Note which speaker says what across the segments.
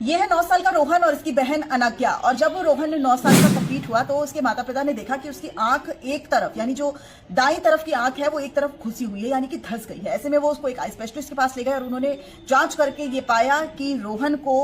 Speaker 1: ये है 9 साल का रोहन और इसकी बहन अनाज्ञा। और जब रोहन 9 साल का कंप्लीट हुआ तो उसके माता पिता ने देखा कि उसकी आंख एक तरफ यानी जो दाई तरफ की आंख है वो एक तरफ घुसी हुई है यानी कि धंस गई है। ऐसे में वो उसको एक आई स्पेशलिस्ट के पास ले गए और उन्होंने जांच करके ये पाया कि रोहन को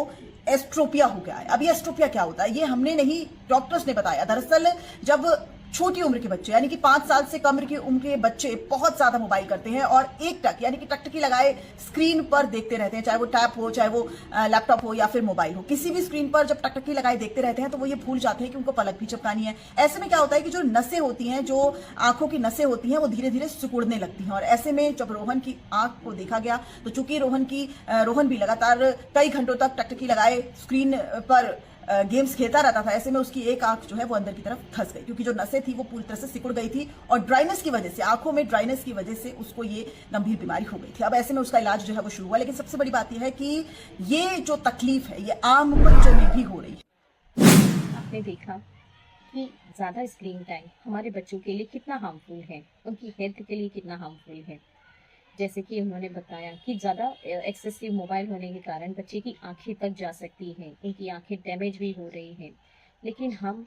Speaker 1: एस्ट्रोपिया हो गया है। अब ये एस्ट्रोपिया क्या होता है ये हमने नहीं, डॉक्टर्स ने बताया। दरअसल जब छोटी उम्र के बच्चे यानी कि 5 साल से कम की उम्र के बच्चे बहुत ज्यादा मोबाइल करते हैं और एक टक यानी कि टकटकी लगाए स्क्रीन पर देखते रहते हैं, चाहे वो टैब हो, चाहे वो लैपटॉप हो या फिर मोबाइल हो, किसी भी स्क्रीन पर जब टकटकी लगाए देखते रहते हैं तो वो ये भूल जाते हैं कि उनको पलक भी चपकानी है। ऐसे में क्या होता है कि जो नसें होती हैं, जो आंखों की नसें होती हैं, वो धीरे धीरे सिकुड़ने लगती हैं। और ऐसे में जब रोहन की आंख को देखा गया तो चूंकि रोहन भी लगातार कई घंटों तक टकटकी लगाए स्क्रीन पर गेम्स खेलता रहता था, ऐसे में उसकी एक आंख जो है वो अंदर की तरफ धंस गई क्योंकि जो नसें थी वो पूरी तरह से सिकुड़ गई थी और ड्राइनेस की वजह से, आंखों में ड्राइनेस की वजह से उसको ये गंभीर बीमारी हो गई थी। अब ऐसे में उसका इलाज जो है वो शुरू हुआ, लेकिन सबसे बड़ी बात यह है कि ये जो तकलीफ है ये आम बच्चों में भी हो रही है।
Speaker 2: आपने देखा कि ज़्यादा स्क्रीन टाइम हमारे बच्चों के लिए कितना हार्मफुल है, उनकी हेल्थ के लिए कितना हार्मफुल है। जैसे कि उन्होंने बताया कि ज़्यादा एक्सेसिव मोबाइल होने के कारण बच्चे की आंखें तक जा सकती हैं, उनकी आंखें डैमेज भी हो रही हैं, लेकिन हम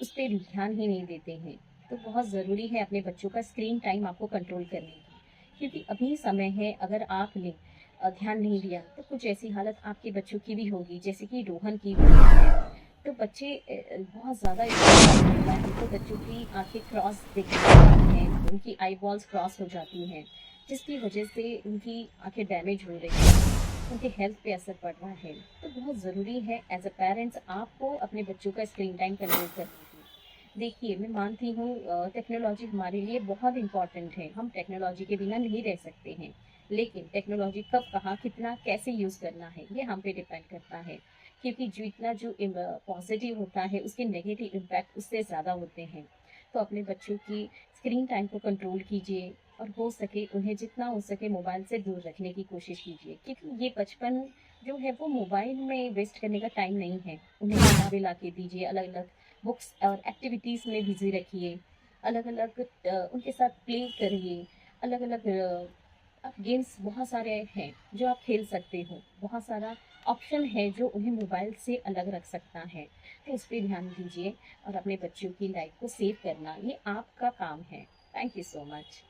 Speaker 2: उस पर ध्यान ही नहीं देते हैं। तो बहुत ज़रूरी है अपने बच्चों का स्क्रीन टाइम आपको कंट्रोल करने की, क्योंकि अभी समय है, अगर आपने ध्यान नहीं दिया तो कुछ ऐसी हालत आपके बच्चों की भी होगी जैसे कि रोहन की हुई है। तो बच्चे बहुत ज़्यादा होता है तो बच्चों की आंखें क्रॉस दिखने लगती हैं, उनकी आई बॉल्स क्रॉस हो जाती हैं, जिसकी वजह से उनकी आंखें डैमेज हो रही हैं, उनके हेल्थ पे असर पड़ रहा है। तो बहुत ज़रूरी है एज अ पेरेंट्स आपको अपने बच्चों का स्क्रीन टाइम कंट्रोल करने की। देखिए, मैं मानती हूँ टेक्नोलॉजी हमारे लिए बहुत इम्पॉर्टेंट है, हम टेक्नोलॉजी के बिना नहीं रह सकते हैं, लेकिन टेक्नोलॉजी कब, कहाँ, कितना, कैसे यूज़ करना है ये हम पे डिपेंड करता है, क्योंकि जितना जो पॉजिटिव होता है उसके नेगेटिव इम्पैक्ट उससे ज़्यादा होते हैं। तो अपने बच्चों की स्क्रीन टाइम को कंट्रोल कीजिए और हो सके उन्हें जितना हो सके मोबाइल से दूर रखने की कोशिश कीजिए, क्योंकि ये बचपन जो है वो मोबाइल में वेस्ट करने का टाइम नहीं है। उन्हें किताबें ला के दीजिए, अलग अलग बुक्स और एक्टिविटीज़ में बिजी रखिए, अलग अलग उनके साथ प्ले करिए, अलग अलग गेम्स बहुत सारे हैं जो आप खेल सकते हो, बहुत सारा ऑप्शन है जो उन्हें मोबाइल से अलग रख सकता है। तो उस पर ध्यान दीजिए और अपने बच्चों की लाइफ को सेव करना ये आपका काम है। Thank you so much.